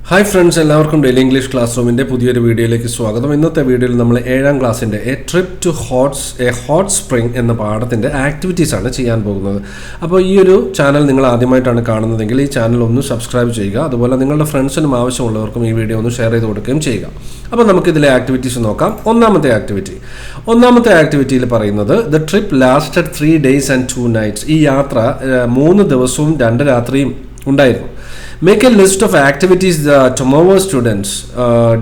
Hi friends, എല്ലാവർക്കും daily English class റൂമിൻ്റെ പുതിയൊരു വീഡിയോയിലേക്ക് സ്വാഗതം. ഇന്നത്തെ വീഡിയോയിൽ നമ്മൾ 7ാം ക്ലാസ്സിൻ്റെ a trip to hot spring എന്ന പാഠത്തിൻ്റെ ആക്ടിവിറ്റീസാണ് ചെയ്യാൻ പോകുന്നത്. അപ്പോൾ ഈ ഒരു ചാനൽ നിങ്ങൾ ആദ്യമായിട്ടാണ് കാണുന്നതെങ്കിൽ ഈ ചാനൽ ഒന്ന് സബ്സ്ക്രൈബ് ചെയ്യുക. അതുപോലെ നിങ്ങളുടെ ഫ്രണ്ട്സിനും ആവശ്യമുള്ളവർക്കും ഈ വീഡിയോ ഒന്ന് ഷെയർ ചെയ്ത് കൊടുക്കുകയും ചെയ്യുക. അപ്പോൾ നമുക്കിതിലെ ആക്ടിവിറ്റീസ് നോക്കാം. ഒന്നാമത്തെ ആക്ടിവിറ്റിയിൽ പറയുന്നത് the trip lasted 3 days and 2 nights. ഈ യാത്ര 3 ദിവസവും 2 രാത്രിയും ഉണ്ടായിരുന്നു. Make a list of activities the tomorrow students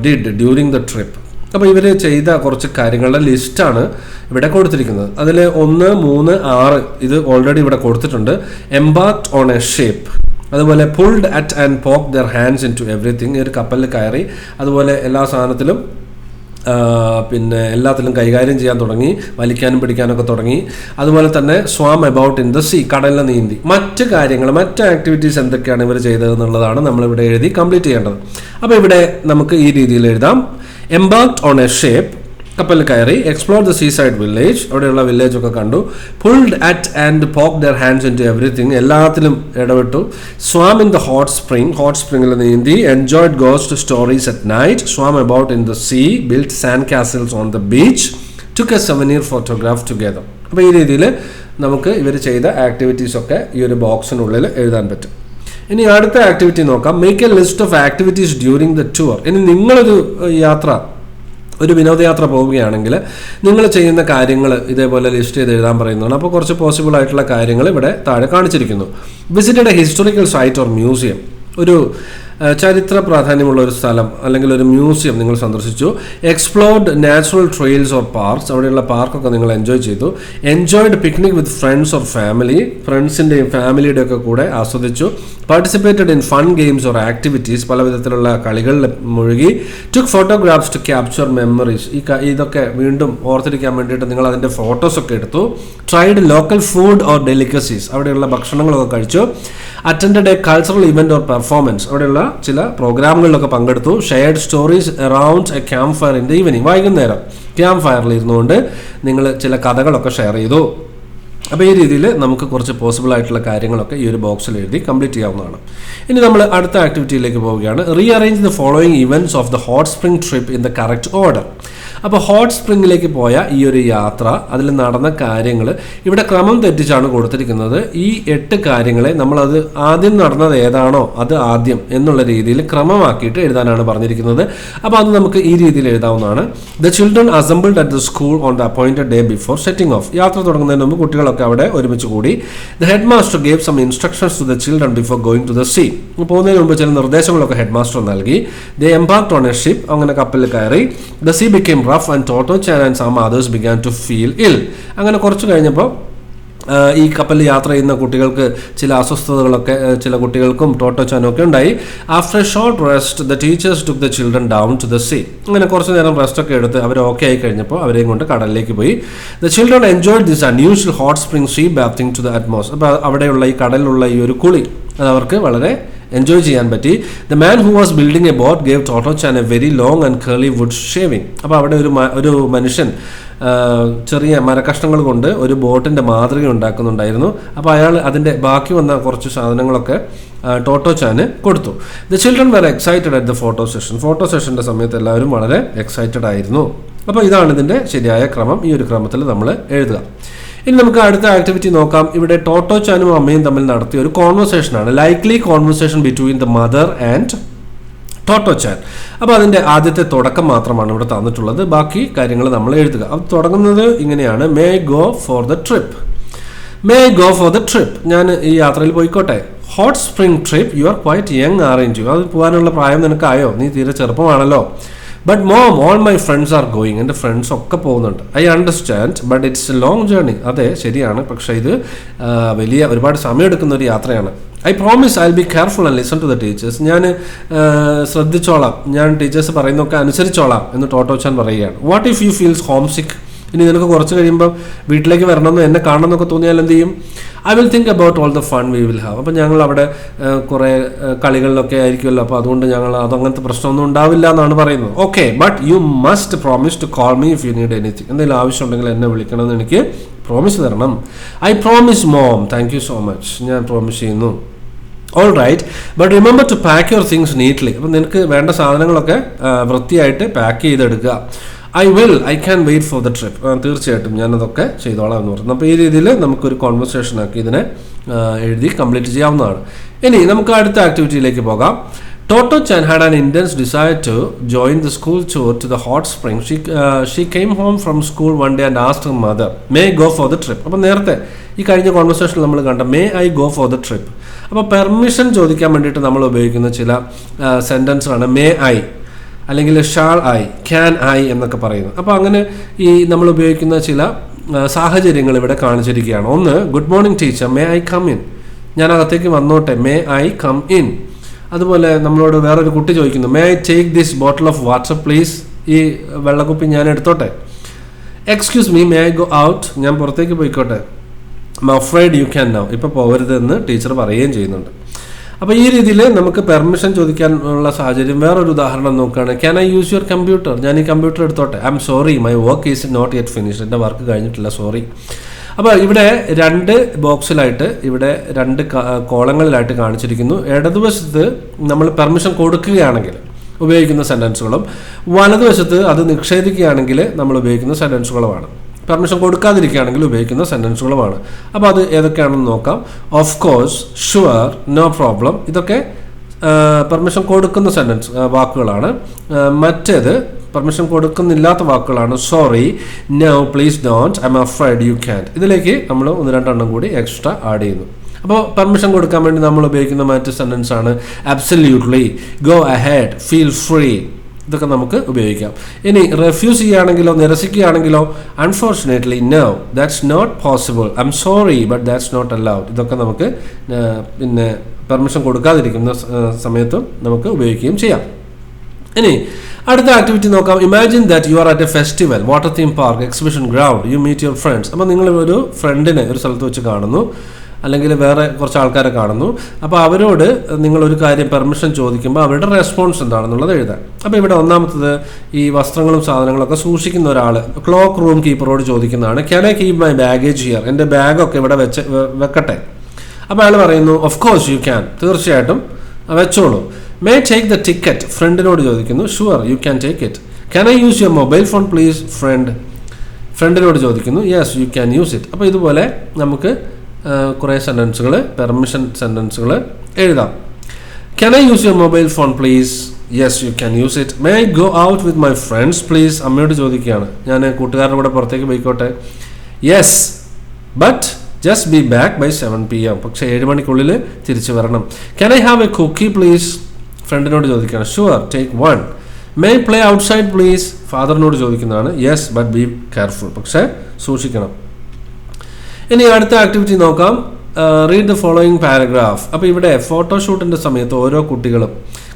did during the trip. അപ്പോൾ ഇവർ ചെയ്ത കുറച്ച് കാര്യങ്ങളുടെ ലിസ്റ്റാണ് ഇവിടെ കൊടുത്തിരിക്കുന്നത്. അതിൽ 1, 3, 6 ഇത് ഓൾറെഡി ഇവിടെ കൊടുത്തിട്ടുണ്ട്. Embarked on a ship, അതുപോലെ pulled at and poked their hands into everything. ഈ ഒരു കപ്പലിൽ കയറി അതുപോലെ എല്ലാ സാധനത്തിലും പിന്നെ എല്ലാത്തിലും കൈകാര്യം ചെയ്യാൻ തുടങ്ങി, വലിക്കാനും പിടിക്കാനൊക്കെ തുടങ്ങി. അതുപോലെ തന്നെ സ്വാം അബൌട്ട് ഇൻ ദ സീ, കടലിൽ നീന്തി. മറ്റ് ആക്ടിവിറ്റീസ് എന്തൊക്കെയാണ് ഇവർ ചെയ്തതെന്നുള്ളതാണ് നമ്മളിവിടെ എഴുതി കംപ്ലീറ്റ് ചെയ്യേണ്ടത്. അപ്പോൾ ഇവിടെ നമുക്ക് ഈ രീതിയിൽ എഴുതാം. എംബാർക്ഡ് ഓൺ എ ഷിപ്പ്, കപ്പലിൽ കയറി. എക്സ്പ്ലോർ ദ സീസൈഡ് വില്ലേജ്, അവിടെയുള്ള വില്ലേജ് ഒക്കെ കണ്ടു. Pulled at and poke their hands in to everything, എല്ലാത്തിലും ഇടപെട്ടു. സ്വാം ഇൻ ദ ഹോട്ട് സ്പ്രിംഗിൽ നീന്തി. Enjoyed ghost stories at night. Swam about in the sea. Built sand castles on the beach. Took a souvenir photograph together. അപ്പോൾ ഈ രീതിയിൽ നമുക്ക് ഇവർ ചെയ്ത ആക്ടിവിറ്റീസ് ഒക്കെ ഈ ഒരു ബോക്സിനുള്ളിൽ എഴുതാൻ പറ്റും. ഇനി അടുത്ത ആക്ടിവിറ്റി നോക്കാം. Make A list of activities during the tour. ഇനി നിങ്ങളൊരു ഒരു വിനോദയാത്ര പോവുകയാണെങ്കിൽ നിങ്ങൾ ചെയ്യുന്ന കാര്യങ്ങൾ ഇതേപോലെ ലിസ്റ്റ് ചെയ്ത് എഴുതാൻ പറയുന്നതാണ്. അപ്പോൾ കുറച്ച് പോസിബിൾ ആയിട്ടുള്ള കാര്യങ്ങൾ ഇവിടെ താഴെ കാണിച്ചിരിക്കുന്നു. Visited a historical site or museum, ഒരു ചരിത്ര പ്രാധാന്യമുള്ള ഒരു സ്ഥലം അല്ലെങ്കിൽ ഒരു മ്യൂസിയം നിങ്ങൾ സന്ദർശിച്ചു. Explored natural trails or parks, അവിടെയുള്ള പാർക്കൊക്കെ നിങ്ങൾ എൻജോയ് ചെയ്തു. Enjoyed picnic with friends or family, ഫ്രണ്ട്സിൻ്റെയും ഫാമിലിയുടെ ഒക്കെ കൂടെ ആസ്വദിച്ചു. Participated in fun games or activities, പല വിധത്തിലുള്ള കളികളിൽ മുഴുകി. Took photographs to capture memories, ഇതൊക്കെ വീണ്ടും ഓർത്തിരിക്കാൻ വേണ്ടിയിട്ട് നിങ്ങൾ അതിൻ്റെ ഫോട്ടോസൊക്കെ എടുത്തു. Tried local food or delicacies, അവിടെയുള്ള ഭക്ഷണങ്ങളൊക്കെ കഴിച്ചു. Attended a cultural event or performance, അവിടെയുള്ള ചില പ്രോഗ്രാമുകളിലൊക്കെ പങ്കെടുത്തു. Shared stories around A camp fire in the evening, വൈകുന്നേരം ക്യാമ്പ് ഫയറിൽ ഇരുന്നുകൊണ്ട് നിങ്ങൾ ചില കഥകളൊക്കെ ഷെയർ ചെയ്തു. അപ്പോൾ ഈ രീതിയിൽ നമുക്ക് കുറച്ച് പോസിബിൾ ആയിട്ടുള്ള കാര്യങ്ങളൊക്കെ ഈ ഒരു ബോക്സിൽ എഴുതി കംപ്ലീറ്റ് ചെയ്യാവുന്നതാണ്. ഇനി നമ്മൾ അടുത്ത ആക്ടിവിറ്റിയിലേക്ക് പോവുകയാണ്. Rearrange the following events of the hot spring trip in the correct order. അപ്പോൾ ഹോട്ട് സ്പ്രിംഗിലേക്ക് പോയ ഈ ഒരു യാത്ര, അതിൽ നടന്ന കാര്യങ്ങൾ ഇവിടെ ക്രമം തെറ്റിച്ചാണ് കൊടുത്തിരിക്കുന്നത്. ഈ 8 കാര്യങ്ങളെ നമ്മളത് ആദ്യം നടന്നത് ഏതാണോ അത് ആദ്യം എന്നുള്ള രീതിയിൽ ക്രമമാക്കിയിട്ട് എഴുതാനാണ് പറഞ്ഞിരിക്കുന്നത്. അപ്പോൾ അത് നമുക്ക് ഈ രീതിയിൽ എഴുതാവുന്നതാണ്. The children assembled at the school on the appointed day before setting off. യാത്ര തുടങ്ങുന്നതിന് മുമ്പ് കുട്ടികളൊക്കെ അവിടെ ഒരുമിച്ച് കൂടി. The head master gave some instructions to the children before going to the sea. പോകുന്നതിന് മുമ്പ് ചില നിർദ്ദേശങ്ങളൊക്കെ ഹെഡ് മാസ്റ്റർ നൽകി. They embarked on a ship, അങ്ങനെ കപ്പലിൽ കയറി. The sea became rough and Totto Chan and some others began to feel ill. അങ്ങനെ കുറച്ച് കഴിഞ്ഞപ്പോൾ ഈ കപ്പലിൽ യാത്ര ചെയ്യുന്ന കുട്ടികൾക്ക് ചില അസ്വസ്ഥതകളൊക്കെ ചില കുട്ടികൾക്കും ടോട്ടോ ചാനും ഒക്കെ ഉണ്ടായി. After a short rest the teachers took the children down to the sea. അങ്ങനെ കുറച്ച് നേരം റെസ്റ്റൊക്കെ എടുത്ത് അവർ ഓക്കെ ആയി കഴിഞ്ഞപ്പോൾ അവരെയും കൊണ്ട് കടലിലേക്ക് പോയി. The children enjoyed this unusual hot spring sea bathing to the atmos. അപ്പോൾ അവിടെയുള്ള ഈ കടലിലുള്ള ഈ ഒരു കുളി അത് അവർക്ക് വളരെ എൻജോയ് ചെയ്യാൻ പറ്റി. The man who was building a boat gave Totto Chan a very long and curly wood shaving. അപ്പോൾ അവിടെ ഒരു മനുഷ്യൻ ചെറിയ മരക്കഷ്ണങ്ങൾ കൊണ്ട് ഒരു ബോട്ടിൻ്റെ മാതൃക ഉണ്ടാക്കുന്നുണ്ടായിരുന്നു. അപ്പോൾ അയാൾ അതിൻ്റെ ബാക്കി വന്ന കുറച്ച് സാധനങ്ങളൊക്കെ ടോട്ടോ ചാന് കൊടുത്തു. The children were excited at the photo സെഷൻ്റെ സമയത്ത് എല്ലാവരും വളരെ എക്സൈറ്റഡ് ആയിരുന്നു. അപ്പോൾ ഇതാണ് ഇതിൻ്റെ ശരിയായ ക്രമം. ഈ ഒരു ക്രമത്തിൽ നമ്മൾ എഴുതുക. ഇനി നമുക്ക് അടുത്ത ആക്ടിവിറ്റി നോക്കാം. ഇവിടെ ടോട്ടോ ചാനും അമ്മയും തമ്മിൽ നടത്തിയ ഒരു കോൺവെർസേഷനാണ്. Likely conversation between the mother and Totto chan. അപ്പോൾ അതിൻ്റെ ആദ്യത്തെ തുടക്കം മാത്രമാണ് ഇവിടെ തന്നിട്ടുള്ളത്. ബാക്കി കാര്യങ്ങൾ നമ്മൾ എഴുതുക. അത് തുടങ്ങുന്നത് ഇങ്ങനെയാണ്. May go for the trip, ഞാൻ ഈ യാത്രയിൽ പോയിക്കോട്ടെ. Hot spring trip, you are quite young aren't you. അത് പോകാനുള്ള പ്രായം നിനക്കായോ? നീ തീരെ ചെറുപ്പമാണല്ലോ. But mom all my friends are going, എൻ്റെ ഫ്രണ്ട്സ് ഒക്കെ പോകുന്നുണ്ട്. I understand but it's a long journey. അതെ ശരിയാണ്, പക്ഷേ ഇത് ഒരുപാട് സമയമെടുക്കുന്ന ഒരു യാത്രയാണ്. I promise I will be careful and listen to the teachers. ഞാൻ ശ്രദ്ധിച്ചോളാം, ഞാൻ ടീച്ചേഴ്സ് പറയുന്നതൊക്കെ അനുസരിച്ചോളാം എന്ന് ടോട്ടോ ചാൻ പറയുകയാണ്. What if you feels home സിക്ക്, ഇനി നിനക്ക് കുറച്ച് കഴിയുമ്പോൾ വീട്ടിലേക്ക് വരണമെന്നോ എന്നെ കാണണമെന്നൊക്കെ തോന്നിയാൽ എന്ത് ചെയ്യും? I will think about all the fun we will have. അപ്പോൾ ഞങ്ങൾ അവിടെ കുറേ കളികളിലൊക്കെ ആയിരിക്കുമല്ലോ, അപ്പോൾ അതുകൊണ്ട് അതങ്ങനത്തെ പ്രശ്നമൊന്നും ഉണ്ടാവില്ല എന്നാണ് പറയുന്നത്. Okay, but you must promise to call me if you need anything. എന്തെങ്കിലും ആവശ്യമുണ്ടെങ്കിൽ എന്നെ വിളിക്കണമെന്ന് എനിക്ക് പ്രോമിസ് തരണം. I promise mom, thank you so much, ഞാൻ പ്രോമിസ് ചെയ്യുന്നു. All right, but remember to pack your things neatly. അപ്പം നിനക്ക് വേണ്ട സാധനങ്ങളൊക്കെ വൃത്തിയായിട്ട് പാക്ക് ചെയ്തെടുക്കുക. I can wait for the trip. തീർച്ചയായിട്ടും ഞാനതൊക്കെ ചെയ്തോളാം എന്ന് പറഞ്ഞു. അപ്പോൾ ഈ രീതിയിൽ നമുക്കൊരു കോൺവെർസേഷൻ ആക്കി ഇതിനെ എഴുതി കംപ്ലീറ്റ് ചെയ്യാവുന്നതാണ്. ഇനി നമുക്ക് അടുത്ത ആക്ടിവിറ്റിയിലേക്ക് പോകാം. Toto Chan had an intense desire to join the school tour to the hot spring. She came home from school one day and asked her mother, may I go for the trip? അപ്പോൾ നേരത്തെ ഈ കഴിഞ്ഞ കോൺവെർസേഷനിൽ നമ്മൾ കണ്ട may I go for the trip. അപ്പോൾ permission ചോദിക്കാൻ വേണ്ടിയിട്ട് നമ്മൾ ഉപയോഗിക്കുന്ന ചില സെൻറ്റൻസാണ് മേ ഐ, അല്ലെങ്കിൽ ഷാൾ ഐ, ക്യാൻ ഐ എന്നൊക്കെ പറയുന്നത്. അപ്പോൾ അങ്ങനെ ഈ നമ്മൾ ഉപയോഗിക്കുന്ന ചില സാഹചര്യങ്ങൾ ഇവിടെ കാണിച്ചിരിക്കുകയാണ്. ഒന്ന്, good morning teacher, may I come in. ഞാൻ അകത്തേക്ക് വന്നോട്ടെ, മേ ഐ കം ഇൻ. അതുപോലെ നമ്മളോട് വേറൊരു കുട്ടി ചോദിക്കുന്നു, may I take this bottle of water please. ഈ വെള്ളക്കുപ്പി ഞാൻ എടുത്തോട്ടെ. Excuse me, may I go out. ഞാൻ പുറത്തേക്ക് പോയിക്കോട്ടെ. I am afraid you can now. ഇപ്പോൾ പോകരുതെന്ന് ടീച്ചർ പറയുകയും ചെയ്യുന്നുണ്ട്. അപ്പോൾ ഈ രീതിയിൽ നമുക്ക് പെർമിഷൻ ചോദിക്കാനുള്ള സാഹചര്യം. വേറൊരു ഉദാഹരണം നോക്കുകയാണ്. Can I use your computer? ഞാൻ ഈ കമ്പ്യൂട്ടർ എടുത്തോട്ടെ. I am sorry, my work is not yet finished. എൻ്റെ വർക്ക് കഴിഞ്ഞിട്ടില്ല, സോറി. അപ്പോൾ ഇവിടെ 2 ബോക്സിലായിട്ട്, ഇവിടെ 2 കോളങ്ങളിലായിട്ട് കാണിച്ചിരിക്കുന്നു. ഇടതുവശത്ത് നമ്മൾ പെർമിഷൻ കൊടുക്കുകയാണെങ്കിൽ ഉപയോഗിക്കുന്ന സെൻറ്റൻസുകളും, വലതുവശത്ത് അത് നിഷേധിക്കുകയാണെങ്കിൽ നമ്മൾ ഉപയോഗിക്കുന്ന സെൻറ്റൻസുകളുമാണ്. പെർമിഷൻ കൊടുക്കാതിരിക്കുകയാണെങ്കിൽ ഉപയോഗിക്കുന്ന സെൻറ്റൻസുകളുമാണ്. അപ്പോൾ അത് ഏതൊക്കെയാണെന്ന് നോക്കാം. Of course, sure, no problem, ഇതൊക്കെ പെർമിഷൻ കൊടുക്കുന്ന സെൻറ്റൻസ് വാക്കുകളാണ്. മറ്റേത് പെർമിഷൻ കൊടുക്കുന്നില്ലാത്ത വാക്കുകളാണ്. Sorry, no, please don't, I am afraid you can't. ഇതിലേക്ക് നമ്മൾ 1-2 എണ്ണം കൂടി എക്സ്ട്രാ ആഡ് ചെയ്യുന്നു. അപ്പോൾ പെർമിഷൻ കൊടുക്കാൻ വേണ്ടി നമ്മൾ ഉപയോഗിക്കുന്ന മറ്റ് സെൻറ്റൻസ് ആണ് absolutely, go ahead, feel free. ഇതൊക്കെ നമുക്ക് ഉപയോഗിക്കാം. ഇനി റെഫ്യൂസ് ചെയ്യുകയാണെങ്കിലോ നിരസിക്കുകയാണെങ്കിലോ unfortunately, no, that's not possible, I am sorry but that's not allowed. ഇതൊക്കെ നമുക്ക് പിന്നെ പെർമിഷൻ കൊടുക്കാതിരിക്കുന്ന സമയത്തും നമുക്ക് ഉപയോഗിക്കുകയും ചെയ്യാം. ഇനി അടുത്ത ആക്ടിവിറ്റി നോക്കാം. Imagine that you are at a festival, water theme park, exhibition ground, you meet your friends. അപ്പോൾ നിങ്ങൾ ഒരു ഫ്രണ്ടിനെ ഒരു സ്ഥലത്ത് വെച്ച് കാണുന്നു, അല്ലെങ്കിൽ വേറെ കുറച്ച് ആൾക്കാരെ കാണുന്നു. അപ്പോൾ അവരോട് നിങ്ങളൊരു കാര്യം പെർമിഷൻ ചോദിക്കുമ്പോൾ അവരുടെ റെസ്പോൺസ് എന്താണെന്നുള്ളത് എഴുതാം. അപ്പോൾ ഇവിടെ ഒന്നാമത്തത് ഈ വസ്ത്രങ്ങളും സാധനങ്ങളൊക്കെ സൂക്ഷിക്കുന്ന ഒരാൾ ക്ലോക്ക് റൂം കീപ്പറോട് ചോദിക്കുന്നതാണ്, can I keep my baggage here? എൻ്റെ ബാഗൊക്കെ ഇവിടെ വെക്കട്ടെ? അപ്പോൾ അയാൾ പറയുന്നു, ഓഫ് കോഴ്സ് യു ക്യാൻ, തീർച്ചയായിട്ടും വെച്ചോളൂ. May take the ticket? ഫ്രണ്ടിനോട് ചോദിക്കുന്നു, sure you can take it. Can I use your mobile phone please? ഫ്രണ്ടിനോട് ചോദിക്കുന്നു, yes you can use it. അപ്പോൾ ഇതുപോലെ നമുക്ക് കുറേ സെൻറ്റൻസുകൾ, പെർമിഷൻ സെൻറ്റൻസുകൾ എഴുതാം. Can I use your mobile phone please? Yes you can use it. May I go out with my friends please? അമ്മയോട് ചോദിക്കുകയാണ്, ഞാൻ കൂട്ടുകാരുടെ കൂടെ പുറത്തേക്ക് പോയിക്കോട്ടെ? Yes but just be back by 7 PM. പക്ഷേ 7 മണിക്കുള്ളിൽ തിരിച്ചു വരണം. Can I have a cookie please? ഫ്രണ്ടിനോട് ചോദിക്കുകയാണ്, sure take 1. May I play outside please? ഫാദറിനോട് ചോദിക്കുന്നതാണ്, യെസ് ബട്ട് ബി കെയർഫുൾ, പക്ഷേ സൂക്ഷിക്കണം. ഇനി അടുത്ത ആക്ടിവിറ്റി നോക്കാം. Read the following paragraph. അപ്പോൾ ഇവിടെ ഫോട്ടോഷൂട്ടിൻ്റെ സമയത്ത് ഓരോ കുട്ടികളും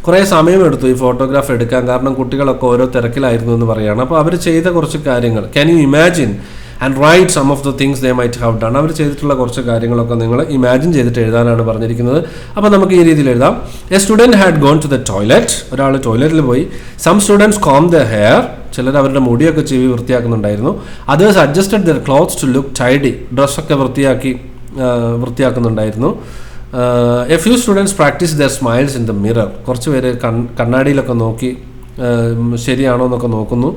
കുറേ സമയമെടുത്തു ഈ ഫോട്ടോഗ്രാഫ് എടുക്കാൻ. കാരണം കുട്ടികളൊക്കെ ഓരോ തിരക്കിലായിരുന്നു എന്ന് പറയുകയാണ്. അപ്പോൾ അവർ ചെയ്ത കുറച്ച് കാര്യങ്ങൾ, can you imagine and write some of the things they might have done. അവർ ചെയ്തിട്ടുള്ള കുറച്ച് കാര്യങ്ങളൊക്കെ നിങ്ങൾ ഇമാജിൻ ചെയ്തിട്ട് എഴുതാനാണ് പറഞ്ഞിരിക്കുന്നത്. അപ്പോൾ നമുക്ക് ഈ രീതിയിൽ എഴുതാം. A student had gone to the toilet. ഒരാൾ ടോയ്ലറ്റിൽ പോയി. Some students comb the hair. ചിലർ അവരുടെ മുടിയൊക്കെ ചീവി വൃത്തിയാക്കുന്നുണ്ടായിരുന്നു. Others adjusted their clothes to look tidy. ഡ്രസ്സൊക്കെ വൃത്തിയാക്കുന്നുണ്ടായിരുന്നു. A few students practise their smiles in the mirror. കുറച്ച് പേര് കണ്ണാടിയിലൊക്കെ നോക്കി ശരിയാണോ എന്നൊക്കെ നോക്കുന്നു.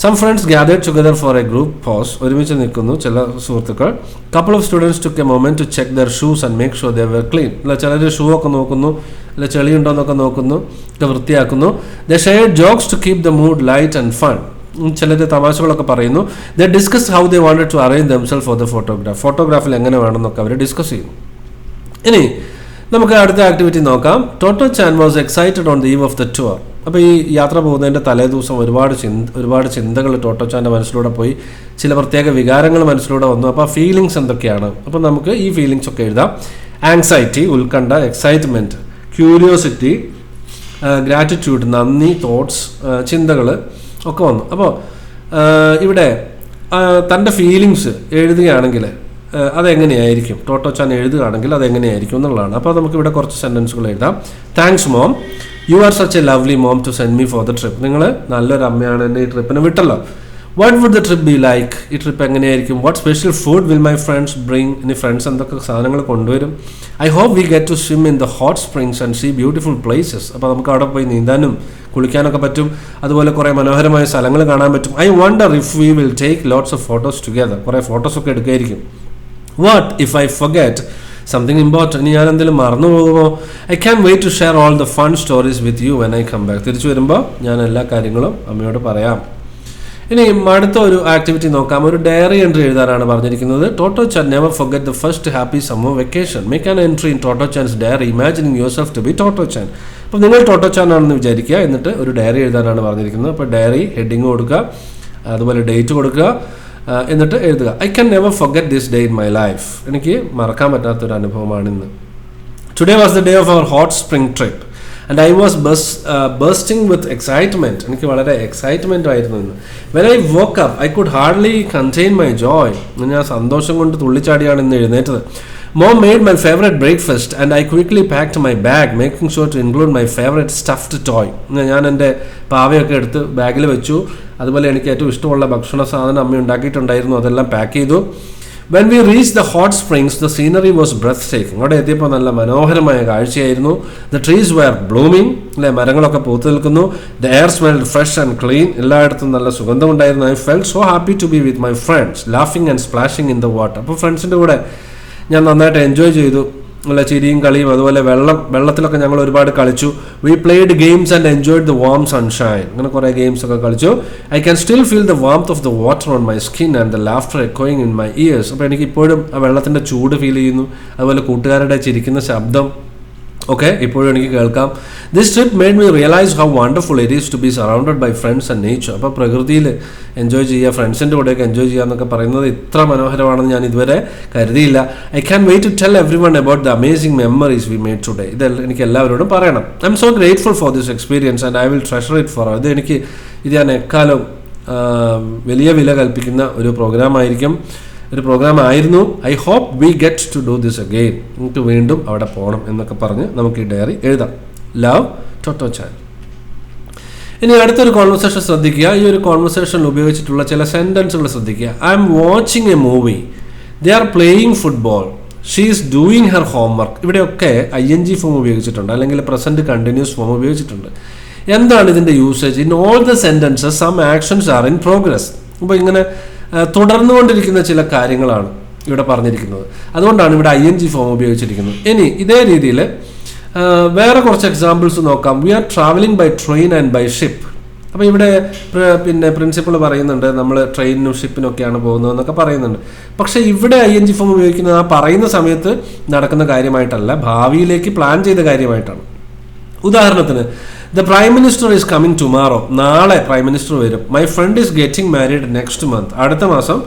Some friends gathered together for a group pose. ഒരുമിച്ച് നിൽക്കുന്നു ചില സുഹൃത്തുക്കൾ. Couple of students took a moment to check there shoes and make sure they were clean. അല്ല, ചിലർ ഷൂ ഒക്കെ നോക്കുന്നു, അല്ല ചെളിയുണ്ടോ എന്നൊക്കെ നോക്കുന്നു, ഒക്കെ വൃത്തിയാക്കുന്നു. They shared jokes to keep the mood light and fun. ചിലർ തമാശകളൊക്കെ പറയുന്നു. They discuss how they wanted to arrange themself for the photograph. ഫോട്ടോഗ്രാഫിൽ എങ്ങനെ വേണമെന്നൊക്കെ അവർ ഡിസ്കസ് ചെയ്യുന്നു. ഇനി നമുക്ക് അടുത്ത ആക്ടിവിറ്റി നോക്കാം. Totto chan was excited on the eve of the tour. അപ്പോൾ ഈ യാത്ര പോകുന്നതിൻ്റെ തലേ ദിവസം ഒരുപാട് ചിന്തകൾ ടോട്ടോ ചാൻ്റെ മനസ്സിലൂടെ പോയി. ചില പ്രത്യേക വികാരങ്ങൾ മനസ്സിലൂടെ വന്നു. അപ്പോൾ ആ ഫീലിങ്സ് എന്തൊക്കെയാണ്? അപ്പോൾ നമുക്ക് ഈ ഫീലിങ്സ് ഒക്കെ എഴുതാം. ആങ്സൈറ്റി, ഉത്കണ്ഠ, എക്സൈറ്റ്മെൻറ്റ്, ക്യൂരിയോസിറ്റി, ഗ്രാറ്റിറ്റ്യൂഡ്, നന്ദി, തോട്ട്സ്, ചിന്തകൾ ഒക്കെ വന്നു. അപ്പോൾ ഇവിടെ തൻ്റെ ഫീലിങ്സ് എഴുതുകയാണെങ്കിൽ അതെങ്ങനെയായിരിക്കും? ടോട്ടോ ചാൻ എഴുതുകയാണെങ്കിൽ അതെങ്ങനെയായിരിക്കും എന്നുള്ളതാണ്. അപ്പോൾ നമുക്കിവിടെ കുറച്ച് സെൻറ്റൻസുകൾ എഴുതാം. Thanks mom, you are such a lovely mom to send me for the trip. നിങ്ങൾ നല്ലൊരു അമ്മയാണ്, എന്നെ ഈ ട്രിപ്പിന് വിട്ടല്ലോ. What would the trip be like, ഈ ട്രിപ്പ് എങ്ങനെയായിരിക്കും. What special food will my friends bring, ഇനി ഫ്രണ്ട്സ് എന്തൊക്കെ സാധനങ്ങൾ കൊണ്ടുവരും. I hope we get to swim in the hot springs and see beautiful places. അപ്പോൾ നമുക്ക് അവിടെ പോയി നീന്താനും കുളിക്കാനൊക്കെ പറ്റും, അതുപോലെ കുറേ മനോഹരമായ സ്ഥലങ്ങൾ കാണാൻ പറ്റും. I wonder if we will take lots of photos together, കുറേ ഫോട്ടോസൊക്കെ എടുക്കുമായിരിക്കും. What if I forget something important, ഇനി ഞാൻ എന്തെങ്കിലും മറന്നു പോകുമോ. I can wait to share all the fun stories with you when I come back, തിരിച്ചു വരുമ്പോൾ ഞാൻ എല്ലാ കാര്യങ്ങളും അമ്മയോട് പറയാം. ഇനി അടുത്ത ഒരു ആക്ടിവിറ്റി നോക്കാം. ഒരു ഡയറി എൻട്രി എഴുതാനാണ് പറഞ്ഞിരിക്കുന്നത്. Totto chan never forget the first happy summer vacation. Make an entry in Totto chan's diary imagining yourself to be Totto chan. അപ്പോൾ നിങ്ങൾ ടോട്ടോ ചാൻ ആണെന്ന് വിചാരിക്കുക, എന്നിട്ട് ഒരു ഡയറി എഴുതാനാണ് പറഞ്ഞിരിക്കുന്നത്. അപ്പോൾ ഡയറി ഹെഡിങ് കൊടുക്കുക, അതുപോലെ ഡേറ്റ് കൊടുക്കുക, എന്നിട്ട് എഴുതുക. I can never forget this day in my life, എനിക്ക് മറക്കാൻ പറ്റാത്തൊരു അനുഭവമാണ് ഇന്ന്. Today was the day of our hot spring trip and I was bursting with excitement. എനിക്ക് വളരെ എക്സൈറ്റ്മെൻ്റ് ആയിരുന്നു ഇന്ന്. When I woke up, I could hardly contain my joy. ഞാൻ സന്തോഷം കൊണ്ട് തുള്ളിച്ചാടിയാണ് ഇന്ന് എഴുന്നേറ്റത്. Mom made my favorite breakfast and I quickly packed my bag, making sure to include my favorite stuffed toy. ഞാൻ എൻ്റെ പാവയൊക്കെ എടുത്ത് ബാഗിൽ വെച്ചു. അതുപോലെ എനിക്ക് ഏറ്റവും ഇഷ്ടമുള്ള ഭക്ഷണ സാധനം അമ്മ ഉണ്ടാക്കിയിട്ടുണ്ടായിരുന്നു, അതെല്ലാം പാക്ക് ചെയ്തു. When we reached the hot springs, the scenery was breathtaking. അവിടെ എത്തിയപ്പോൾ നല്ല മനോഹരമായ കാഴ്ചയായിരുന്നു. The trees were blooming, അല്ലെ, മരങ്ങളൊക്കെ പൂത്തു നിൽക്കുന്നു. The air smelled fresh and clean. എല്ലായിടത്തും നല്ല സുഗന്ധമുണ്ടായിരുന്നു. I felt so happy to be with my friends, laughing and splashing in the water. അപ്പോൾ ഫ്രണ്ട്സിൻ്റെ കൂടെ ഞാൻ നന്നായിട്ട് എൻജോയ് ചെയ്തു. നല്ല ചിരിയും കളിയും, അതുപോലെ വെള്ളത്തിലൊക്കെ ഞങ്ങൾ ഒരുപാട് കളിച്ചു. We played games and enjoyed the warm sunshine. അങ്ങനെ കുറേ ഗെയിംസ് ഒക്കെ കളിച്ചു. I can still feel the warmth of the water on my skin and the laughter എക്കോയിങ് ഇൻ മൈ ഇയേഴ്സ്. അപ്പോൾ എനിക്ക് ഇപ്പോഴും ആ വെള്ളത്തിൻ്റെ ചൂട് ഫീൽ ചെയ്യുന്നു, അതുപോലെ കൂട്ടുകാരുടെ ചിരിക്കുന്ന ശബ്ദം ഒക്കെ ഇപ്പോഴും എനിക്ക് കേൾക്കാം. This trip made me realise how wonderful it is to be surrounded by friends and nature. അപ്പോൾ പ്രകൃതിയിൽ എൻജോയ് ചെയ്യുക, ഫ്രണ്ട്സിൻ്റെ കൂടെയൊക്കെ എൻജോയ് ചെയ്യുക എന്നൊക്കെ പറയുന്നത് ഇത്ര മനോഹരമാണെന്ന് ഞാൻ ഇതുവരെ കരുതിയില്ല. I can wait to tell everyone about the amazing memories we made today. ഇത് എനിക്ക് എല്ലാവരോടും പറയണം. I am so grateful for this experience and I will treasure it for. ഇത് ഞാൻ എക്കാലം വലിയ വില കൽപ്പിക്കുന്ന ഒരു പ്രോഗ്രാം ആയിരുന്നു. I hope we get to do this again. നമുക്ക് വീണ്ടും അവിടെ പോകണം എന്നൊക്കെ പറഞ്ഞ് നമുക്ക് ഈ ഡയറി എഴുതാം. ലവ്, ടോട്ടോ ചാൻ. ഇനി അടുത്തൊരു കോൺവെർസേഷൻ ശ്രദ്ധിക്കുക. ഈ ഒരു കോൺവെർസേഷനിൽ ഉപയോഗിച്ചിട്ടുള്ള ചില സെൻറ്റൻസുകൾ ശ്രദ്ധിക്കുക. I am watching a movie, they are playing football, she is doing her homework. ഇവിടെയൊക്കെ ING ഫോം ഉപയോഗിച്ചിട്ടുണ്ട്, അല്ലെങ്കിൽ പ്രസൻറ്റ് കണ്ടിന്യൂസ് ഫോം ഉപയോഗിച്ചിട്ടുണ്ട്. എന്താണ് ഇതിൻ്റെ usage? In all the sentences some actions are in progress. അപ്പോൾ ഇങ്ങനെ തുടർന്നുകൊണ്ടിരിക്കുന്ന ചില കാര്യങ്ങളാണ് ഇവിടെ പറഞ്ഞിരിക്കുന്നത്. അതുകൊണ്ടാണ് ഇവിടെ ING ഫോം ഉപയോഗിച്ചിരിക്കുന്നത്. ഇനി ഇതേ രീതിയിൽ വേറെ കുറച്ച് എക്സാമ്പിൾസ് നോക്കാം. We are travelling by train and by ship. അപ്പോൾ ഇവിടെ പിന്നെ പ്രിൻസിപ്പൾ പറയുന്നുണ്ട് നമ്മൾ ട്രെയിനിനും ഷിപ്പിനൊക്കെയാണ് പോകുന്നതെന്നൊക്കെ പറയുന്നുണ്ട്. പക്ഷേ ഇവിടെ ING ഫോം ഉപയോഗിക്കുന്നത് ആ പറയുന്ന സമയത്ത് നടക്കുന്ന കാര്യമായിട്ടല്ല, ഭാവിയിലേക്ക് പ്ലാൻ ചെയ്ത കാര്യമായിട്ടാണ്. ഉദാഹരണത്തിന്, the prime minister is coming tomorrow. നാളെ പ്രൈം മിനിസ്റ്റർ വരും. My friend is getting married next month. അടുത്ത മാസം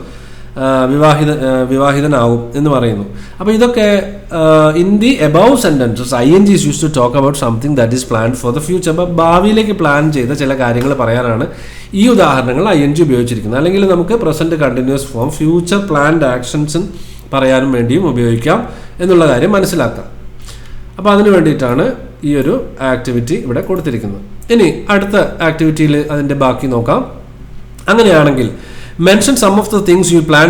വിവാഹിതനാവും എന്ന് പറയുന്നു. അപ്പോൾ ഇതൊക്കെ in the above sentences ING is use to talk about something that is planned for the future. അപ്പോൾ ഭാവിയിലേക്ക് പ്ലാൻ ചെയ്ത ചില കാര്യങ്ങൾ പറയാനാണ് ഈ ഉദാഹരണങ്ങൾ ING ഉപയോഗിച്ചിരിക്കുന്നത്. അല്ലെങ്കിൽ നമുക്ക് present continuous form future planned ആക്ഷൻസും പറയാനും വേണ്ടിയും ഉപയോഗിക്കാം എന്നുള്ള കാര്യം മനസ്സിലാക്കാം. അപ്പോൾ അതിന് വേണ്ടിയിട്ടാണ് ഈ ഒരു ആക്ടിവിറ്റി ഇവിടെ കൊടുത്തിരിക്കുന്നത്. ഇനി അടുത്ത ആക്ടിവിറ്റിയിൽ അതിൻ്റെ ബാക്കി നോക്കാം. അങ്ങനെയാണെങ്കിൽ mention some of the things you plan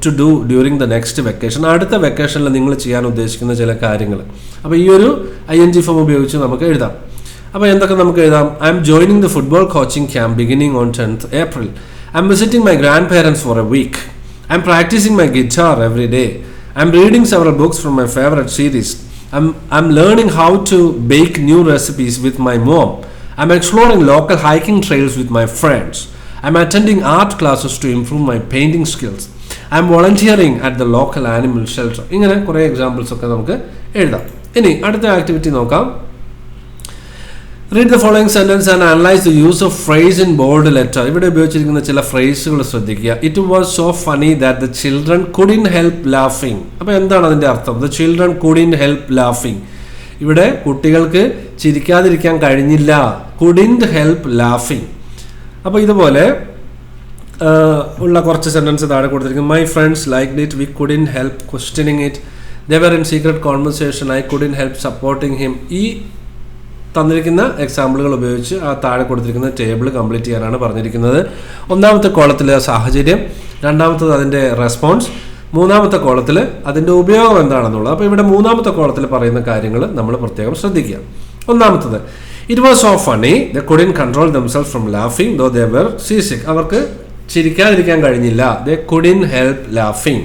to do during the next vacation. അടുത്ത വെക്കേഷനിൽ നിങ്ങൾ ചെയ്യാൻ ഉദ്ദേശിക്കുന്ന ചില കാര്യങ്ങൾ. അപ്പോൾ ഈ ഒരു ING ഫോം ഉപയോഗിച്ച് നമുക്ക് എഴുതാം. അപ്പോൾ എന്തൊക്കെ നമുക്ക് എഴുതാം? I'm joining the football coaching camp beginning on 10th April. I'm visiting my grandparents for a week. I'm practising my guitar every day. I'm reading several books from my favourite series. I'm learning how to bake new recipes with my mom. I'm exploring local hiking trails with my friends. I'm attending art classes to improve my painting skills. I'm volunteering at the local animal shelter. ഇങ്ങനെ കുറേ examples ഒക്കെ നമുക്ക് എഴുതാം. ഇനി അടുത്ത activity നോക്കാം. Read the following sentence and analyze the use of phrase in bold letter. ഇവിടെ ഉപയോഗിച്ചിരിക്കുന്ന ചില ഫ്രേസുകൾ ശ്രദ്ധിക്കുക. It was so funny that the children couldn't help laughing. അപ്പോൾ എന്താണ് അതിൻ്റെ അർത്ഥം? The children couldn't help laughing. ഇവിടെ കുട്ടികൾക്ക് ചിരിക്കാതിരിക്കാൻ കഴിഞ്ഞില്ല. Couldn't help laughing. അപ്പോൾ ഇതുപോലെ ഉള്ള കുറച്ച് സെൻറ്റൻസ് താഴെ കൊടുത്തിരിക്കുന്നു. My friends liked it. We couldn't help questioning it. They were in secret conversation. I couldn't help supporting him. ഈ തന്നിരിക്കുന്ന എക്സാമ്പിളുകൾ ഉപയോഗിച്ച് ആ താഴെ കൊടുത്തിരിക്കുന്ന ടേബിൾ കംപ്ലീറ്റ് ചെയ്യാനാണ് പറഞ്ഞിരിക്കുന്നത്. ഒന്നാമത്തെ കോളത്തിൽ സാഹചര്യം, രണ്ടാമത്തത് അതിൻ്റെ റെസ്പോൺസ്, മൂന്നാമത്തെ കോളത്തിൽ അതിൻ്റെ ഉപയോഗം എന്താണെന്നുള്ളത്. അപ്പോൾ ഇവിടെ മൂന്നാമത്തെ കോളത്തിൽ പറയുന്ന കാര്യങ്ങൾ നമ്മൾ പ്രത്യേകം ശ്രദ്ധിക്കുക. ഒന്നാമത്തത്, it was so funny they couldn't control themselves from laughing though they were seasick. അവർക്ക് ചിരിക്കാതിരിക്കാൻ കഴിഞ്ഞില്ല. They couldn't help laughing.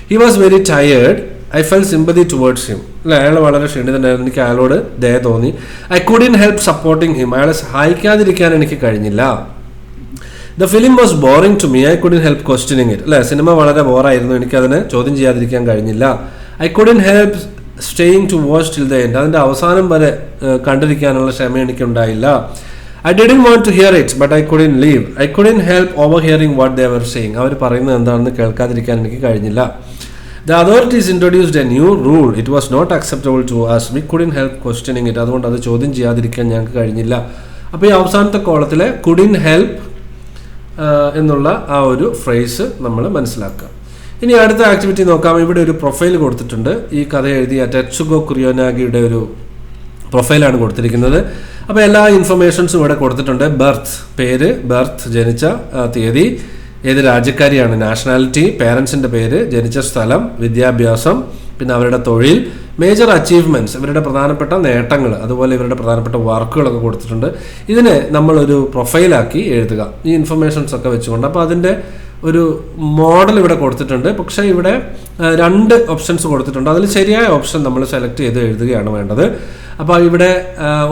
He was very tired. I felt sympathy towards him. അല്ല, അയാൾ വളരെ ക്ഷീണിതനായിരുന്നു. എനിക്ക് അയാളോട് ദയ തോന്നി. I couldn't help supporting him. അയാളെ സഹായിക്കാതിരിക്കാൻ എനിക്ക് കഴിഞ്ഞില്ല. The film was boring to me. I couldn't help questioning it. അല്ലേ, സിനിമ വളരെ ബോറായിരുന്നു, എനിക്കതിനെ ചോദ്യം ചെയ്യാതിരിക്കാൻ കഴിഞ്ഞില്ല. I couldn't help staying to watch till the end. അതിൻ്റെ അവസാനം വരെ കണ്ടിരിക്കാനുള്ള ക്ഷമ എനിക്കുണ്ടായില്ല. I didn't want to hear it, but I couldn't leave. I couldn't help overhearing what they were saying. അവർ പറയുന്നത് എന്താണെന്ന് കേൾക്കാതിരിക്കാൻ എനിക്ക് കഴിഞ്ഞില്ല. The authorities introduced a new rule. It was not acceptable to us. We couldn't help questioning it. അതുകൊണ്ട് അത് ചോദ്യം ചെയ്യാതിരിക്കാൻ ഞങ്ങൾക്ക് കഴിഞ്ഞില്ല. അപ്പോൾ ഈ അവസാനത്തെ കോളത്തിലെ couldn't help എന്നുള്ള ആ ഒരു ഫ്രേസ് നമ്മൾ മനസ്സിലാക്കുക. ഇനി അടുത്ത ആക്ടിവിറ്റി നോക്കാം. ഇവിടെ ഒരു പ്രൊഫൈൽ കൊടുത്തിട്ടുണ്ട്. ഈ കഥ എഴുതിയ ടെറ്റ്സുഗോ കുറിയോനാഗിയുടെ ഒരു പ്രൊഫൈലാണ് കൊടുത്തിരിക്കുന്നത്. അപ്പോൾ എല്ലാ ഇൻഫർമേഷൻസും ഇവിടെ കൊടുത്തിട്ടുണ്ട്. ബർത്ത്, പേര്, ബർത്ത്, ജനിച്ച തീയതി, ഏത് രാജ്യക്കാരിയാണ്, നാഷണാലിറ്റി, പേരൻസിൻ്റെ പേര്, ജനിച്ച സ്ഥലം, വിദ്യാഭ്യാസം, പിന്നെ അവരുടെ തൊഴിൽ, മേജർ അച്ചീവ്മെൻറ്റ്സ്, ഇവരുടെ പ്രധാനപ്പെട്ട നേട്ടങ്ങൾ, അതുപോലെ ഇവരുടെ പ്രധാനപ്പെട്ട വർക്കുകളൊക്കെ കൊടുത്തിട്ടുണ്ട്. ഇതിനെ നമ്മളൊരു പ്രൊഫൈലാക്കി എഴുതുക, ഈ ഇൻഫർമേഷൻസ് ഒക്കെ വെച്ചുകൊണ്ട്. അപ്പോൾ അതിൻ്റെ ഒരു മോഡൽ ഇവിടെ കൊടുത്തിട്ടുണ്ട്. പക്ഷേ ഇവിടെ 2 ഓപ്ഷൻസ് കൊടുത്തിട്ടുണ്ട്. അതിൽ ശരിയായ ഓപ്ഷൻ നമ്മൾ സെലക്ട് ചെയ്ത് എഴുതുകയാണ് വേണ്ടത്. അപ്പോൾ ഇവിടെ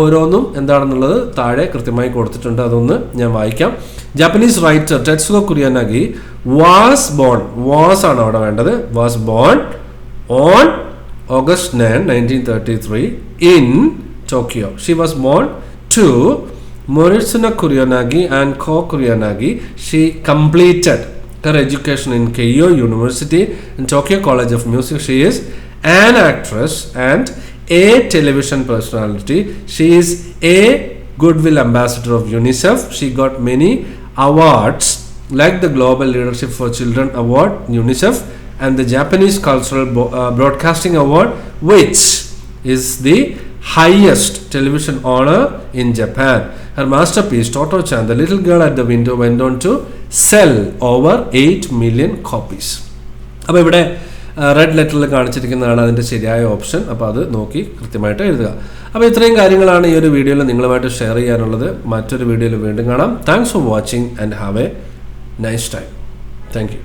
ഓരോന്നും എന്താണെന്നുള്ളത് താഴെ കൃത്യമായി കൊടുത്തിട്ടുണ്ട്. അതൊന്ന് ഞാൻ വായിക്കാം. Japanese writer Tetsuko Kuroyanagi was born, was ആണ് അവിടെ വേണ്ടത്, was born on August 9, 1933 in Tokyo. She was born to Moritsuna Kuronagi and Ko Kuronagi. She completed her education in Keio University and Tokyo College of Music. She is an actress and a television personality. She is a goodwill ambassador of UNICEF. She got many awards like the Global Leadership for Children Award, UNICEF, and the Japanese Cultural Broadcasting Award, which is the highest television honor in Japan. Her masterpiece, Toto-chan, The Little Girl at the Window, went on to sell over 8 million copies. അപ്പോൾ ഇവിടെ red ലെറ്ററിൽ കാണിച്ചിരിക്കുന്നതാണ് അതിൻ്റെ ശരിയായ option. അപ്പോൾ അത് നോക്കി കൃത്യമായിട്ട് എഴുതുക. അപ്പോൾ ഇത്രയും കാര്യങ്ങളാണ് ഈ ഒരു വീഡിയോയിൽ നിങ്ങളുമായിട്ട് ഷെയർ ചെയ്യാനുള്ളത്. മറ്റൊരു വീഡിയോയിൽ വീണ്ടും കാണാം. Thanks for watching and have A nice time. Thank you.